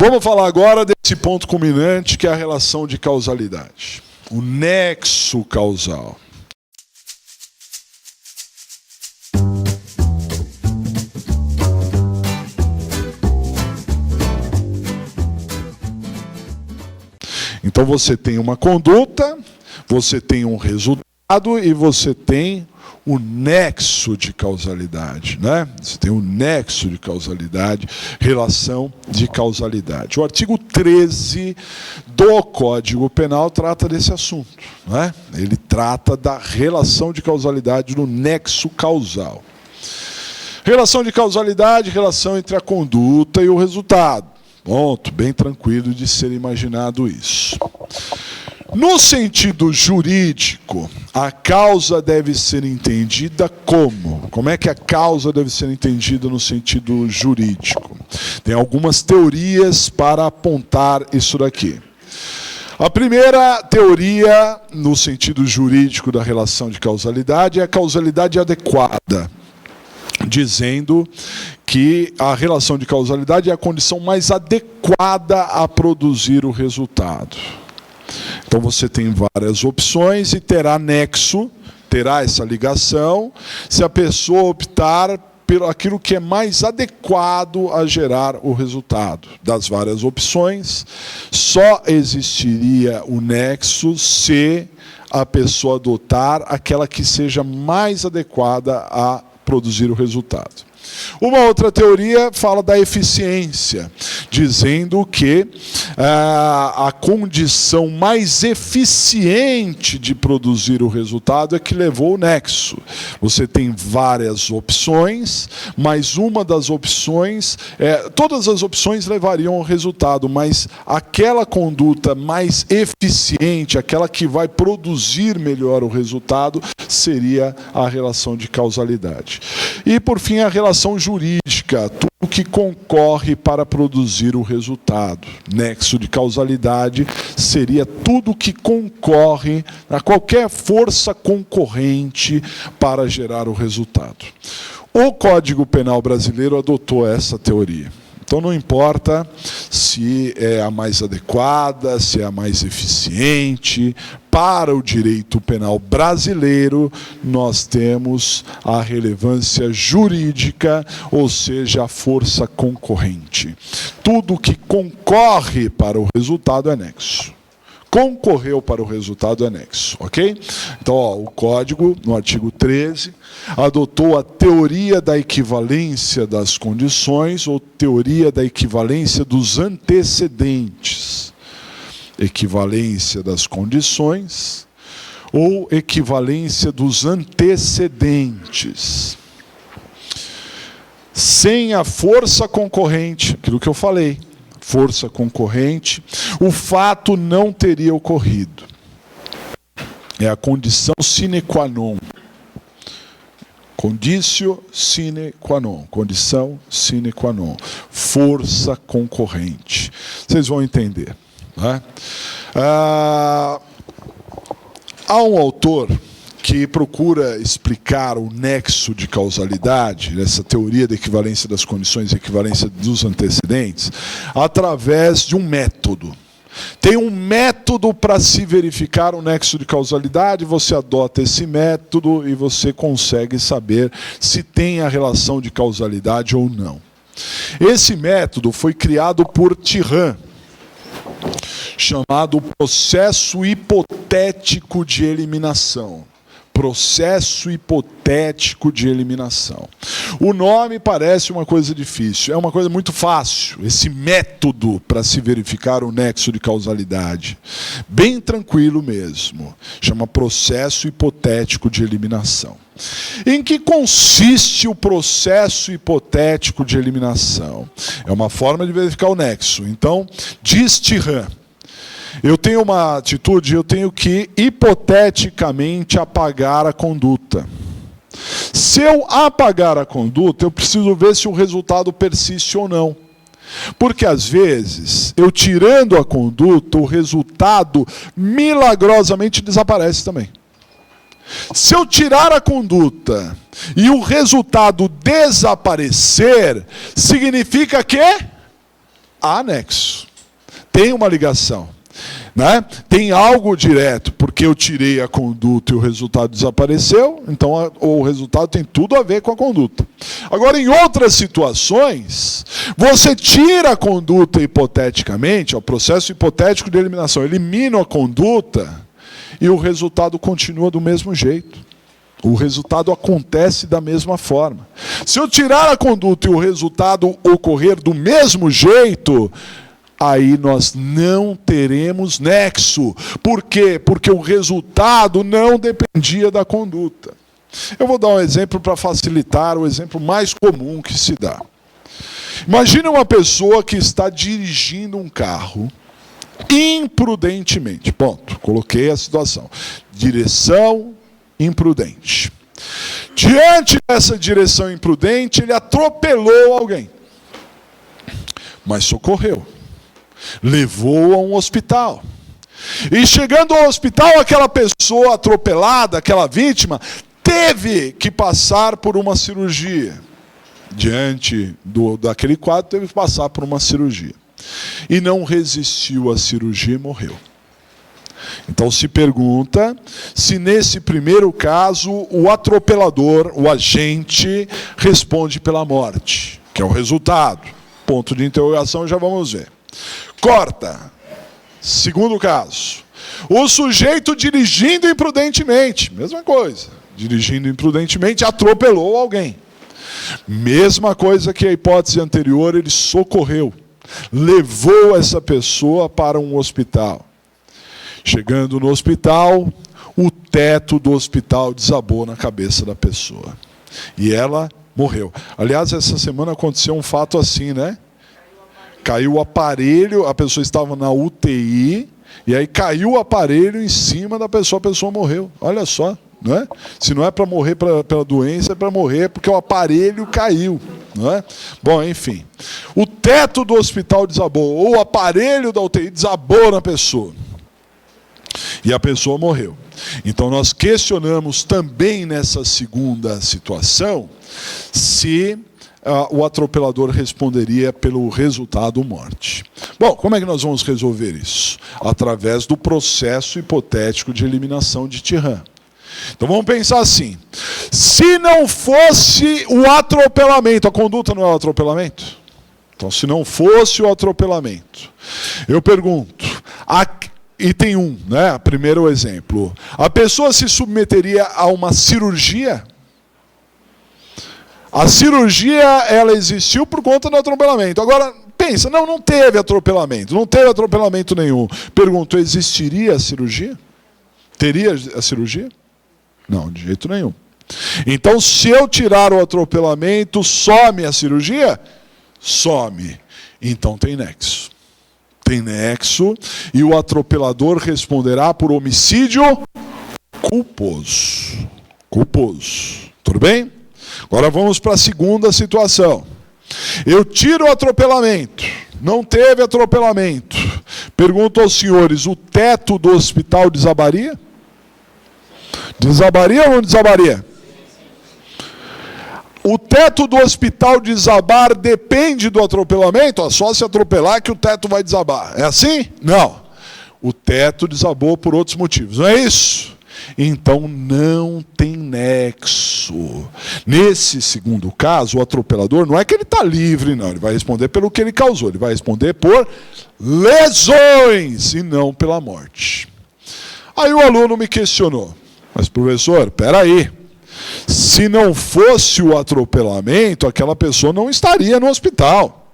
Vamos falar agora desse ponto culminante, que é a relação de causalidade. O nexo causal. Então você tem uma conduta, você tem um resultado e você tem o nexo de causalidade, né? Você tem o nexo de causalidade, relação de causalidade. O artigo 13 do Código Penal trata desse assunto, né? Ele trata da relação de causalidade no nexo causal. Relação de causalidade, relação entre a conduta e o resultado. Ponto, bem tranquilo de ser imaginado isso. No sentido jurídico, a causa deve ser entendida como? Como é que a causa deve ser entendida no sentido jurídico? Tem algumas teorias para apontar isso daqui. A primeira teoria, no sentido jurídico da relação de causalidade, é a causalidade adequada, dizendo que a relação de causalidade é a condição mais adequada a produzir o resultado. Então você tem várias opções e terá nexo, terá essa ligação, se a pessoa optar por aquilo que é mais adequado a gerar o resultado. Das várias opções, só existiria o nexo se a pessoa adotar aquela que seja mais adequada a produzir o resultado. Uma outra teoria fala da eficiência, dizendo que a condição mais eficiente de produzir o resultado é que levou o nexo. Você tem várias opções, mas uma das opções, todas as opções levariam ao resultado, mas aquela conduta mais eficiente, aquela que vai produzir melhor o resultado, seria a relação de causalidade. E, por fim, a relação jurídica, tudo que concorre para produzir o resultado. Nexo de causalidade seria tudo que concorre a qualquer força concorrente para gerar o resultado. O Código Penal brasileiro adotou essa teoria. Então não importa se é a mais adequada, se é a mais eficiente, para o direito penal brasileiro, nós temos a relevância jurídica, ou seja, a força concorrente. Tudo que concorre para o resultado é nexo. Concorreu para o resultado é nexo, ok? Então, o Código, no artigo 13, adotou a teoria da equivalência das condições, ou teoria da equivalência dos antecedentes. Equivalência das condições, ou equivalência dos antecedentes. Sem a força concorrente, aquilo que eu falei, força concorrente, o fato não teria ocorrido. É a condição sine qua non. Conditio sine qua non. Condição sine qua non. Força concorrente. Vocês vão entender. Né? Há um autor que procura explicar o nexo de causalidade, essa teoria da equivalência das condições e equivalência dos antecedentes, através de um método. Tem um método para se verificar o nexo de causalidade, você adota esse método e você consegue saber se tem a relação de causalidade ou não. Esse método foi criado por Tirran, chamado processo hipotético de eliminação. Processo hipotético de eliminação. O nome parece uma coisa difícil, é uma coisa muito fácil, esse método para se verificar o nexo de causalidade. Bem tranquilo mesmo. Chama processo hipotético de eliminação. Em que consiste o processo hipotético de eliminação? É uma forma de verificar o nexo. Então, diz Tirran, eu tenho uma atitude, eu tenho que hipoteticamente apagar a conduta. Se eu apagar a conduta, eu preciso ver se o resultado persiste ou não. Porque às vezes, eu tirando a conduta, o resultado milagrosamente desaparece também. Se eu tirar a conduta e o resultado desaparecer, significa que há nexo. Tem uma ligação. Né? Tem algo direto, porque eu tirei a conduta e o resultado desapareceu, então o resultado tem tudo a ver com a conduta. Agora, em outras situações, você tira a conduta hipoteticamente, o processo hipotético de eliminação, elimina a conduta e o resultado continua do mesmo jeito. O resultado acontece da mesma forma. Se eu tirar a conduta e o resultado ocorrer do mesmo jeito, aí nós não teremos nexo. Por quê? Porque o resultado não dependia da conduta. Eu vou dar um exemplo para facilitar, o exemplo mais comum que se dá. Imagine uma pessoa que está dirigindo um carro imprudentemente. Ponto. Coloquei a situação. Direção imprudente. Diante dessa direção imprudente, ele atropelou alguém. Mas socorreu. Levou a um hospital. E chegando ao hospital, aquela pessoa atropelada, aquela vítima, teve que passar por uma cirurgia. Diante daquele quadro, teve que passar por uma cirurgia. E não resistiu à cirurgia e morreu. Então se pergunta se nesse primeiro caso o atropelador, o agente, responde pela morte, que é o resultado. Ponto de interrogação, já vamos ver. Corta. Segundo caso. O sujeito dirigindo imprudentemente. Mesma coisa. Dirigindo imprudentemente, atropelou alguém. Mesma coisa que a hipótese anterior, ele socorreu. Levou essa pessoa para um hospital. Chegando no hospital, o teto do hospital desabou na cabeça da pessoa. E ela morreu. Aliás, essa semana aconteceu um fato assim, né? Caiu o aparelho, a pessoa estava na UTI, e aí caiu o aparelho em cima da pessoa, a pessoa morreu. Olha só, não é? Se não é para morrer pela doença, é para morrer porque o aparelho caiu. Não é? Bom, enfim. O teto do hospital desabou, ou o aparelho da UTI desabou na pessoa. E a pessoa morreu. Então nós questionamos também nessa segunda situação se o atropelador responderia pelo resultado morte. Bom, como é que nós vamos resolver isso? Através do processo hipotético de eliminação de Tirran. Então vamos pensar assim, se não fosse o atropelamento, a conduta não é o atropelamento? Então se não fosse o atropelamento, eu pergunto, e tem né? Primeiro exemplo, a pessoa se submeteria a uma cirurgia? A cirurgia, ela existiu por conta do atropelamento. Agora, pensa, não teve atropelamento, não teve atropelamento nenhum. Pergunto, existiria a cirurgia? Teria a cirurgia? Não, de jeito nenhum. Então, se eu tirar o atropelamento, some a cirurgia? Some. Então tem nexo. Tem nexo e o atropelador responderá por homicídio culposo. Culposo. Tudo bem? Agora vamos para a segunda situação. Eu tiro o atropelamento. Não teve atropelamento. Pergunto aos senhores, o teto do hospital desabaria? Desabaria ou não desabaria? O teto do hospital desabar depende do atropelamento? Só se atropelar que o teto vai desabar. É assim? Não. O teto desabou por outros motivos. Não é isso? Então não tem nexo. Nesse segundo caso, o atropelador não é que ele está livre, não. Ele vai responder pelo que ele causou. Ele vai responder por lesões e não pela morte. Aí o aluno me questionou. Mas professor, espera aí. Se não fosse o atropelamento, aquela pessoa não estaria no hospital.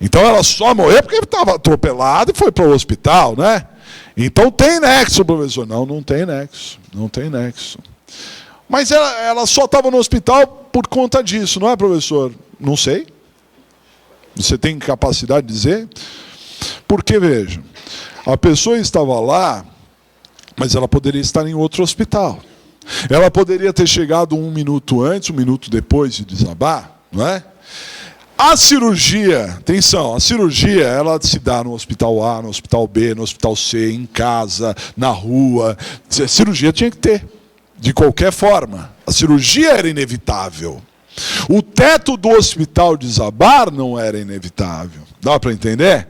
Então ela só morreu porque estava atropelada e foi para o hospital, né? Então tem nexo, professor. Não tem nexo. Não tem nexo. Mas ela só estava no hospital por conta disso, não é, professor? Não sei. Você tem capacidade de dizer? Porque, veja, a pessoa estava lá, mas ela poderia estar em outro hospital. Ela poderia ter chegado 1 minuto antes, 1 minuto depois de desabar, não é? A cirurgia, atenção, a cirurgia, ela se dá no hospital A, no hospital B, no hospital C, em casa, na rua. A cirurgia tinha que ter, de qualquer forma. A cirurgia era inevitável. O teto do hospital desabar não era inevitável. Dá para entender?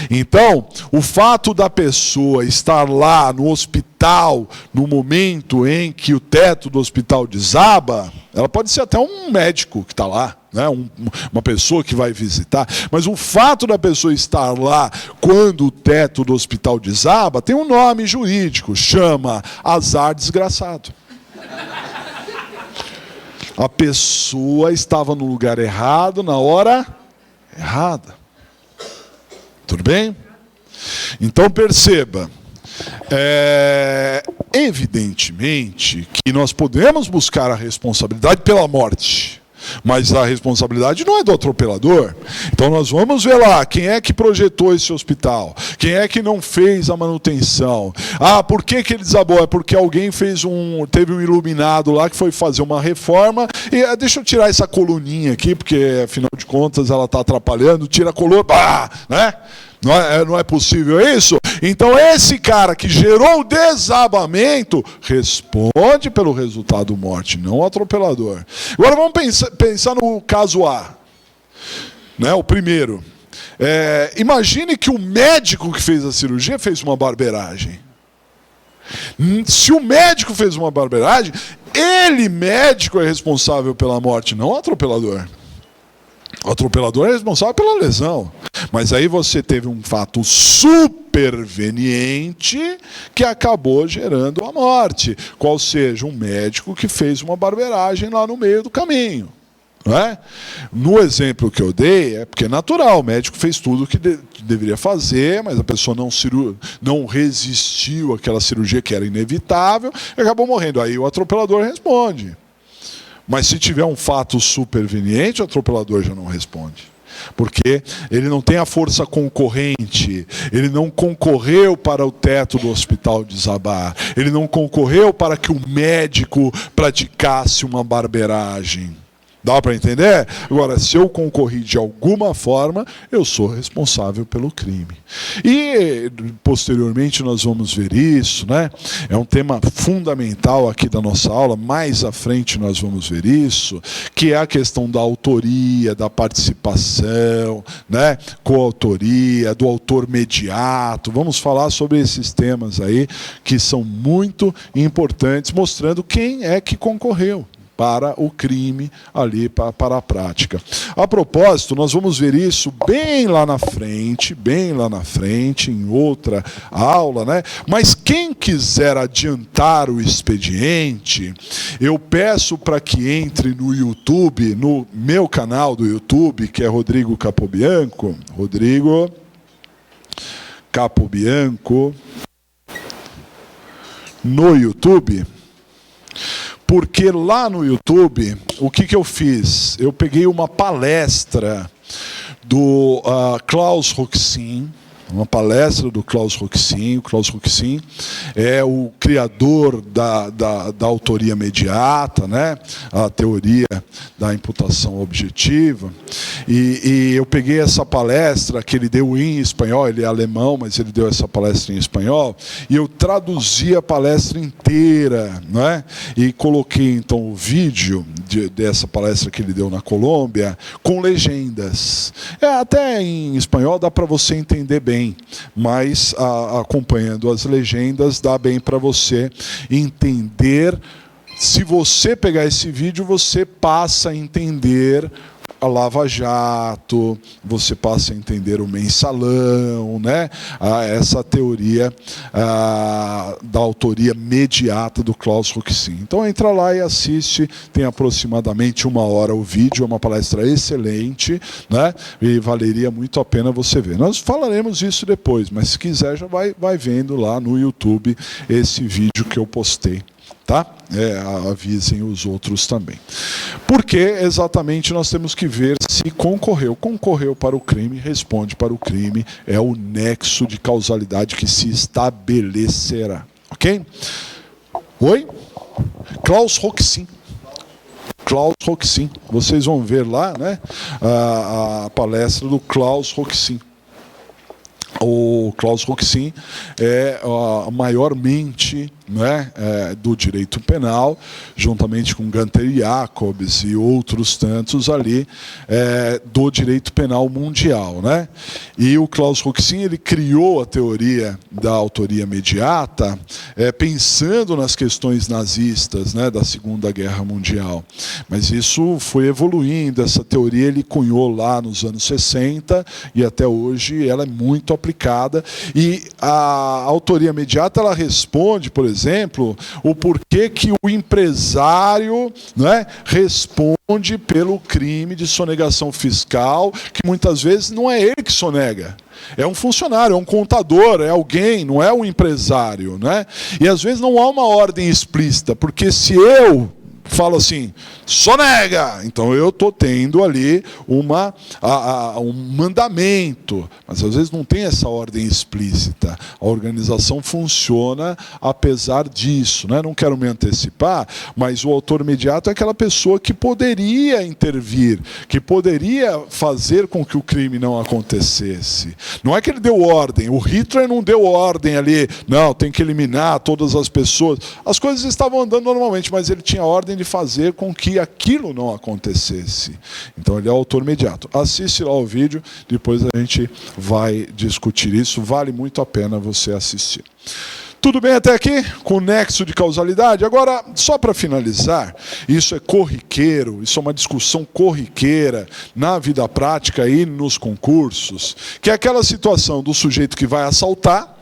Então, o fato da pessoa estar lá no hospital, no momento em que o teto do hospital desaba, ela pode ser até um médico que está lá, né? Uma pessoa que vai visitar, mas o fato da pessoa estar lá quando o teto do hospital desaba tem um nome jurídico, chama azar desgraçado. A pessoa estava no lugar errado, na hora errada. Tudo bem? Então perceba, evidentemente que nós podemos buscar a responsabilidade pela morte, mas a responsabilidade não é do atropelador. Então nós vamos ver lá, quem é que projetou esse hospital? Quem é que não fez a manutenção? Ah, por que ele desabou? É porque alguém teve um iluminado lá que foi fazer uma reforma. E deixa eu tirar essa coluninha aqui, porque afinal de contas ela está atrapalhando. Tira a coluna, né? Não é possível isso? Então esse cara que gerou o desabamento responde pelo resultado morte, não o atropelador. Agora vamos pensar no caso A, né, o primeiro. Imagine que o médico que fez a cirurgia fez uma barbeiragem. Se o médico fez uma barbeiragem, ele, médico, é responsável pela morte, não o atropelador. O atropelador é responsável pela lesão. Mas aí você teve um fato superveniente que acabou gerando a morte. Qual seja, um médico que fez uma barbeiragem lá no meio do caminho. Não é? No exemplo que eu dei, é porque é natural, o médico fez tudo o que deveria fazer, mas a pessoa não resistiu àquela cirurgia que era inevitável e acabou morrendo. Aí o atropelador responde. Mas se tiver um fato superveniente, o atropelador já não responde. Porque ele não tem a força concorrente, ele não concorreu para o teto do hospital desabar, ele não concorreu para que o médico praticasse uma barbeiragem. Dá para entender? Agora, se eu concorri de alguma forma, eu sou responsável pelo crime. E, posteriormente, nós vamos ver isso, né? É um tema fundamental aqui da nossa aula, mais à frente nós vamos ver isso, que é a questão da autoria, da participação, né? Coautoria, do autor mediato. Vamos falar sobre esses temas aí, que são muito importantes, mostrando quem é que concorreu para o crime ali, para a prática. A propósito, nós vamos ver isso bem lá na frente, em outra aula, né? Mas quem quiser adiantar o expediente, eu peço para que entre no YouTube, no meu canal do YouTube, que é Rodrigo Capobianco, no YouTube. Porque lá no YouTube, o que eu fiz? Eu peguei uma palestra do Klaus Roxin, uma palestra do Klaus Roxin. O Klaus Roxin é o criador da autoria mediata, né? A teoria da imputação objetiva. E eu peguei essa palestra que ele deu em espanhol, ele é alemão, mas ele deu essa palestra em espanhol, e eu traduzi a palestra inteira, né? E coloquei então o vídeo dessa palestra que ele deu na Colômbia com legendas. Até em espanhol dá para você entender bem, mas acompanhando as legendas dá bem para você entender. Se você pegar esse vídeo, você passa a entender a Lava Jato, você passa a entender o mensalão, né? Essa teoria da autoria mediata do Klaus Roxin. Então entra lá e assiste, tem aproximadamente 1 hora o vídeo, é uma palestra excelente, né? E valeria muito a pena você ver. Nós falaremos isso depois, mas se quiser já vai vendo lá no YouTube esse vídeo que eu postei. Tá? Avisem os outros também. Porque exatamente nós temos que ver se concorreu para o crime, responde para o crime, é o nexo de causalidade que se estabelecerá. Ok? Oi? Klaus Roxin. Vocês vão ver lá, né, a palestra do Klaus Roxin. o Klaus Roxin é a maior mente, né, do direito penal, juntamente com Gunther Jacobs e outros tantos ali, do direito penal mundial, né? E o Klaus Roxin, ele criou a teoria da autoria imediata, pensando nas questões nazistas, né, da Segunda Guerra Mundial. Mas isso foi evoluindo, essa teoria ele cunhou lá nos anos 60 e até hoje ela é muito aplicada. E a autoria imediata, ela responde, por exemplo, o porquê que o empresário, né, responde pelo crime de sonegação fiscal, que muitas vezes não é ele que sonega. É um funcionário, é um contador, é alguém, não é um empresário, né? E às vezes não há uma ordem explícita, porque se eu falo assim, sonega, então eu estou tendo ali um mandamento, mas às vezes não tem essa ordem explícita. A organização funciona apesar disso, né? Não quero me antecipar, mas o autor imediato é aquela pessoa que poderia intervir, que poderia fazer com que o crime não acontecesse. Não é que ele deu ordem, o Hitler não deu ordem ali, não, tem que eliminar todas as pessoas. As coisas estavam andando normalmente, mas ele tinha ordem de fazer com que aquilo não acontecesse. Então ele é o autor imediato. Assiste lá o vídeo, depois a gente vai discutir isso. Vale muito a pena você assistir. Tudo bem até aqui? Com o nexo de causalidade? Agora, só para finalizar, isso é corriqueiro, isso é uma discussão corriqueira na vida prática e nos concursos, que é aquela situação do sujeito que vai assaltar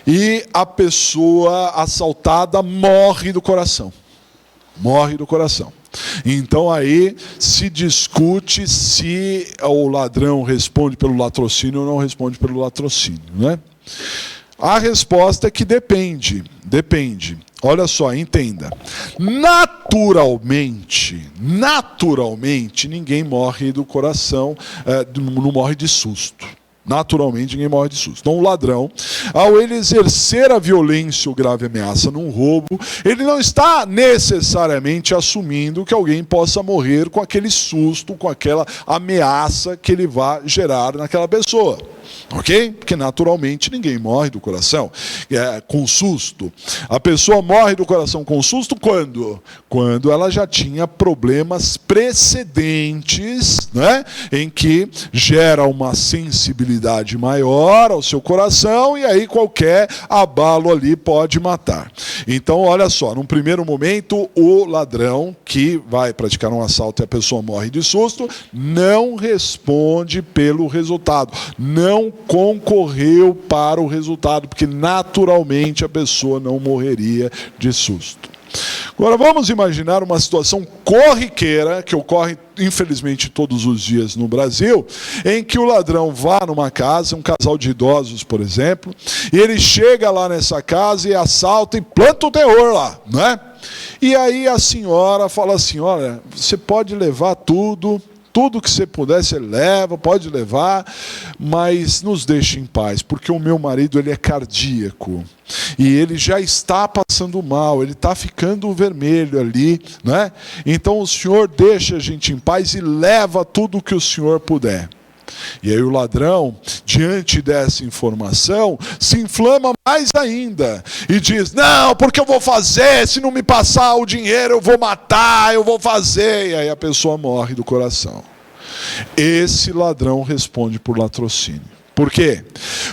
e a pessoa assaltada morre do coração. Morre do coração. Então aí se discute se o ladrão responde pelo latrocínio ou não responde pelo latrocínio, né? A resposta é que depende. Depende. Olha só, entenda. Naturalmente, ninguém morre do coração, não morre de susto. Naturalmente, ninguém morre de susto. Então, o ladrão, ao ele exercer a violência ou grave ameaça num roubo, ele não está necessariamente assumindo que alguém possa morrer com aquele susto, com aquela ameaça que ele vai gerar naquela pessoa. Ok? Porque naturalmente ninguém morre do coração com susto. A pessoa morre do coração com susto quando? Quando ela já tinha problemas precedentes, né? Em que gera uma sensibilidade maior ao seu coração e aí qualquer abalo ali pode matar. Então, olha só, num primeiro momento, o ladrão que vai praticar um assalto e a pessoa morre de susto, não responde pelo resultado. Não concorreu para o resultado, porque naturalmente a pessoa não morreria de susto. Agora vamos imaginar uma situação corriqueira, que ocorre infelizmente todos os dias no Brasil, em que o ladrão vá numa casa, um casal de idosos, por exemplo, e ele chega lá nessa casa e assalta e planta o terror lá, né? E aí a senhora fala assim, olha, você pode levar tudo que você puder, você leva, pode levar, mas nos deixe em paz, porque o meu marido ele é cardíaco e ele já está passando mal, ele está ficando vermelho ali, né? Então o senhor deixa a gente em paz e leva tudo que o senhor puder. E aí o ladrão, diante dessa informação, se inflama mais ainda e diz, não, porque eu vou fazer, se não me passar o dinheiro eu vou matar, eu vou fazer. E aí a pessoa morre do coração. Esse ladrão responde por latrocínio. Por quê?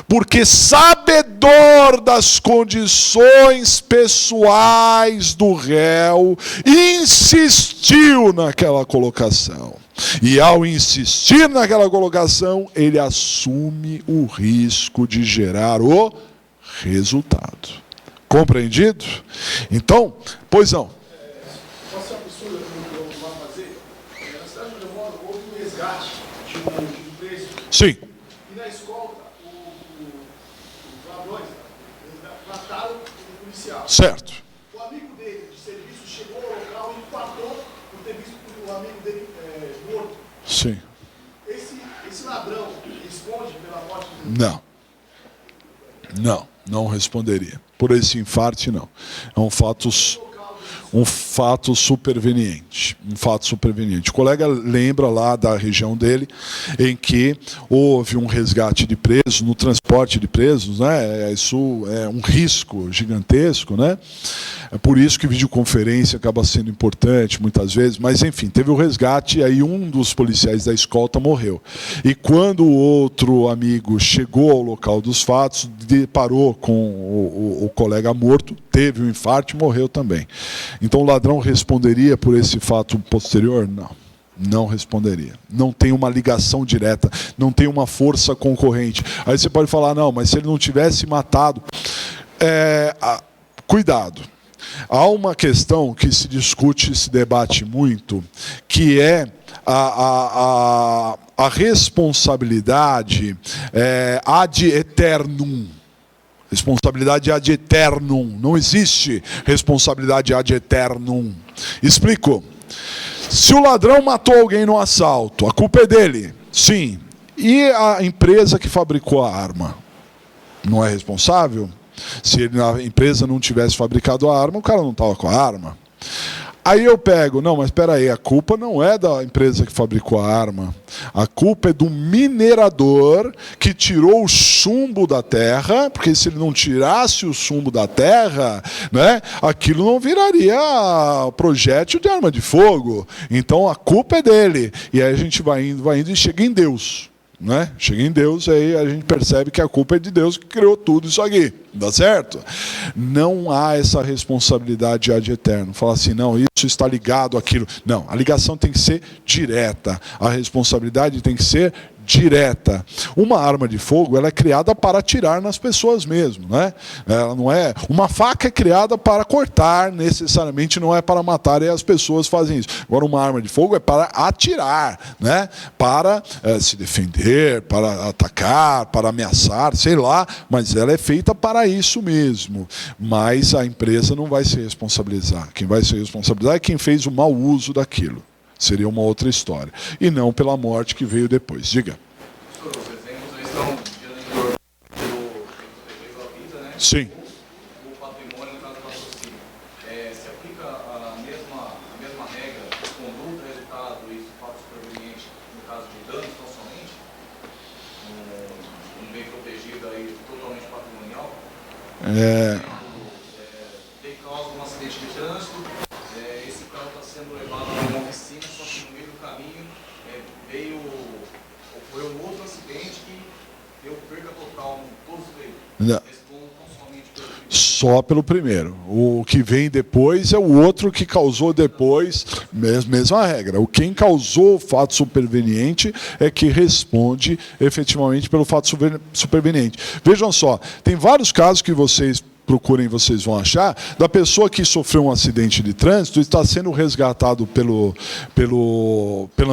Porque sabedor das condições pessoais do réu, insistiu naquela colocação. E ao insistir naquela colocação, ele assume o risco de gerar o resultado. Compreendido? Então, pois não. Pode ser uma absurda que eu vou fazer. Na cidade onde eu moro, houve um resgate de um preso. Sim. E na escolta, os ladrões mataram o policial. Certo. O amigo dele de serviço chegou ao local e empatou por ter visto o amigo dele morto. Sim. Esse ladrão responde pela morte dele? Não responderia. Por esse infarte, não. É um fato... Um fato superveniente. Um fato superveniente. O colega lembra lá da região dele, em que houve um resgate de presos, no transporte de presos, né? Isso é um risco gigantesco, né? É por isso que videoconferência acaba sendo importante, muitas vezes. Mas, enfim, teve o resgate e aí um dos policiais da escolta morreu. E quando o outro amigo chegou ao local dos fatos, deparou com o colega morto, teve um infarto e morreu também. Então o ladrão responderia por esse fato posterior? Não. Não responderia. Não tem uma ligação direta, não tem uma força concorrente. Aí você pode falar, não, mas se ele não tivesse matado... Cuidado. Há uma questão que se discute, se debate muito, que é a responsabilidade ad eternum. Responsabilidade ad eternum. Não existe responsabilidade ad eternum. Explico. Se o ladrão matou alguém no assalto, a culpa é dele. Sim. E a empresa que fabricou a arma? Não é responsável? Se a empresa não tivesse fabricado a arma, o cara não estava com a arma. Aí eu pego, não, mas espera aí, a culpa não é da empresa que fabricou a arma. A culpa é do minerador que tirou o chumbo da terra, porque se ele não tirasse o chumbo da terra, né, aquilo não viraria projétil de arma de fogo. Então a culpa é dele. E aí a gente vai indo e chega em Deus. Né? Chega em Deus, aí a gente percebe que a culpa é de Deus que criou tudo isso aqui, dá certo? Não há essa responsabilidade ad eterno. Fala assim, não, isso está ligado àquilo. Não, a ligação tem que ser direta, a responsabilidade tem que ser direta. Uma arma de fogo, ela é criada para atirar nas pessoas mesmo, né? Ela não é... Uma faca é criada para cortar, necessariamente não é para matar, e as pessoas fazem isso. Agora, uma arma de fogo é para atirar, né? Para se defender, para atacar, para ameaçar, sei lá, mas ela é feita para isso mesmo. Mas a empresa não vai se responsabilizar. Quem vai se responsabilizar é quem fez o mau uso daquilo. Seria uma outra história. E não pela morte que veio depois. Diga. Os exemplos aí estão gerando pela vida, né? Sim. O patrimônio, no caso do raciocínio. Se aplica a mesma regra, conduta, resultado e fato superveniente no caso de danos, tão somente? Um bem protegido aí, totalmente patrimonial? Tem causa de um acidente de trânsito, esse carro está sendo levado a uma oficina, só que no meio do caminho ocorreu um outro acidente que deu perda total em todos os veículos. Respondam tão somente pelo primeiro. Só pelo primeiro. O que vem depois é o outro que causou depois, mesma regra. Quem causou o fato superveniente é que responde efetivamente pelo fato superveniente. Vejam só, tem vários casos que vocês procurem, vocês vão achar, da pessoa que sofreu um acidente de trânsito e está sendo resgatado pela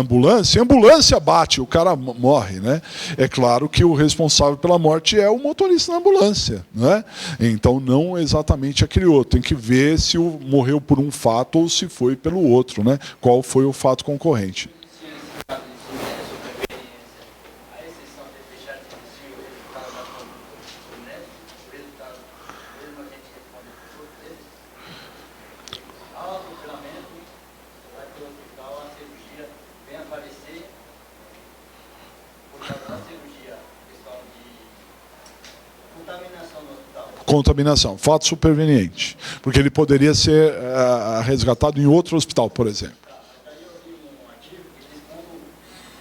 ambulância, e a ambulância bate, o cara morre, né? É claro que o responsável pela morte é o motorista da ambulância, né? Então não exatamente aquele outro, tem que ver se morreu por um fato ou se foi pelo outro, né? Qual foi o fato concorrente. Contaminação, fato superveniente. Porque ele poderia ser resgatado em outro hospital, por exemplo. Daí eu vi um artigo que diz quando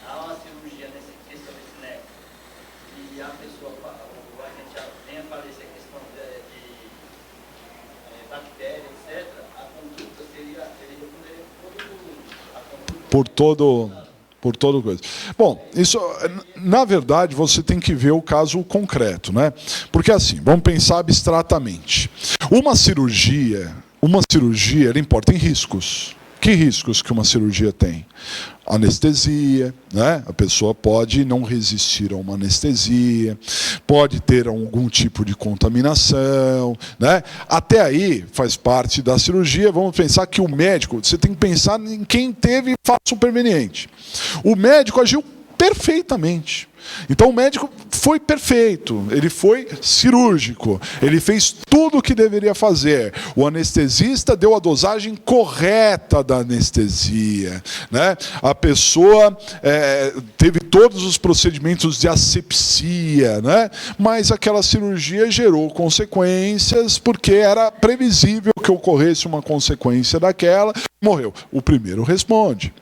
há uma cirurgia nessa questão desse nexo e a pessoa, o agente vem a falecer a questão de bactéria, etc., a conduta seria por todo coisa. Bom, isso, na verdade, você tem que ver o caso concreto, né? Porque assim, vamos pensar abstratamente. Uma cirurgia, ela importa em riscos. Que riscos que uma cirurgia tem? Anestesia, né? A pessoa pode não resistir a uma anestesia, pode ter algum tipo de contaminação, né? Até aí faz parte da cirurgia. Vamos pensar que o médico, você tem que pensar em quem teve fato superveniente. O médico agiu perfeitamente. Então o médico foi perfeito, ele foi cirúrgico, ele fez tudo o que deveria fazer. O anestesista deu a dosagem correta da anestesia, né? A pessoa teve todos os procedimentos de asepsia, né? Mas aquela cirurgia gerou consequências, porque era previsível que ocorresse uma consequência daquela, morreu. O primeiro responde.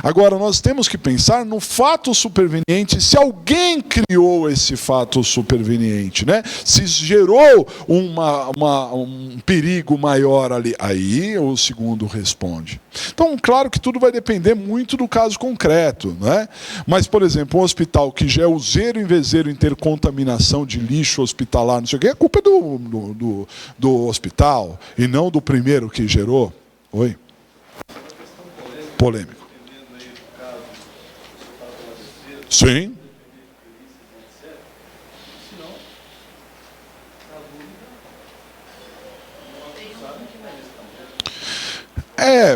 Agora, nós temos que pensar no fato superveniente, se alguém criou esse fato superveniente, né? Se gerou um perigo maior ali, aí o segundo responde. Então, claro que tudo vai depender muito do caso concreto, né? Mas, por exemplo, um hospital que já é useiro em vezeiro em ter contaminação de lixo hospitalar, não sei o quê, é culpa do hospital e não do primeiro que gerou. Oi? Polêmico. Sim.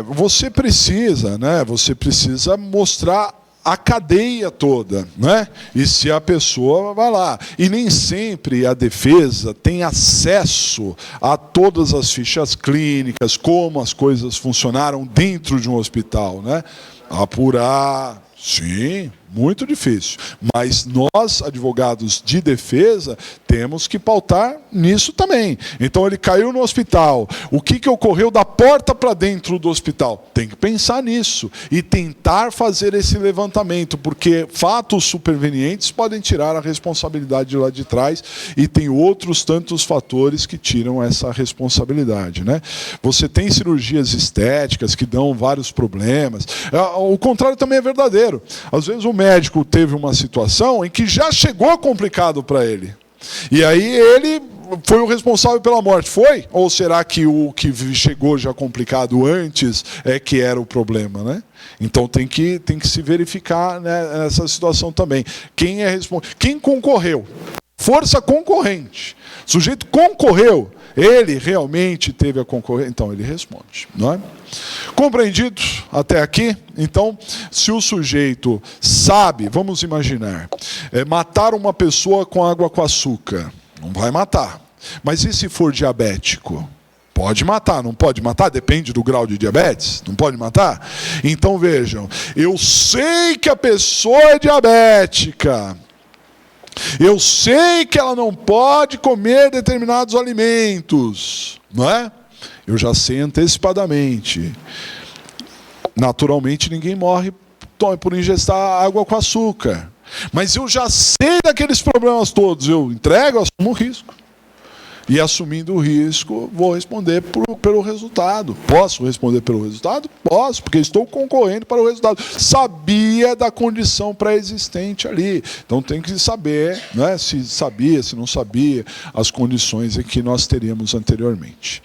Você precisa, né? Você precisa mostrar a cadeia toda, né? E se a pessoa vai lá. E nem sempre a defesa tem acesso a todas as fichas clínicas, como as coisas funcionaram dentro de um hospital, né? Apurar, sim, muito difícil. Mas nós, advogados de defesa, temos que pautar nisso também. Então ele caiu no hospital. O que ocorreu da porta para dentro do hospital? Tem que pensar nisso e tentar fazer esse levantamento, porque fatos supervenientes podem tirar a responsabilidade de lá de trás e tem outros tantos fatores que tiram essa responsabilidade, né? Você tem cirurgias estéticas que dão vários problemas. O contrário também é verdadeiro. Às vezes o médico teve uma situação em que já chegou complicado para ele. E aí ele foi o responsável pela morte. Foi? Ou será que o que chegou já complicado antes é que era o problema, né? Então tem que se verificar, né, nessa situação também. Quem é responsável? Quem concorreu? Força concorrente. O sujeito concorreu. Ele realmente teve a concorrência, então ele responde, não é? Compreendido até aqui? Então, se o sujeito sabe, vamos imaginar, matar uma pessoa com água com açúcar, não vai matar. Mas e se for diabético? Pode matar, não pode matar? Depende do grau de diabetes, não pode matar? Então vejam, eu sei que a pessoa é diabética, eu sei que ela não pode comer determinados alimentos, não é? Eu já sei antecipadamente. Naturalmente ninguém morre por ingestar água com açúcar. Mas eu já sei daqueles problemas todos, eu entrego, assumo o risco. E assumindo o risco, vou responder pelo resultado. Posso responder pelo resultado? Posso, porque estou concorrendo para o resultado. Sabia da condição pré-existente ali. Então tem que saber, né, se sabia, se não sabia, as condições em que nós teríamos anteriormente.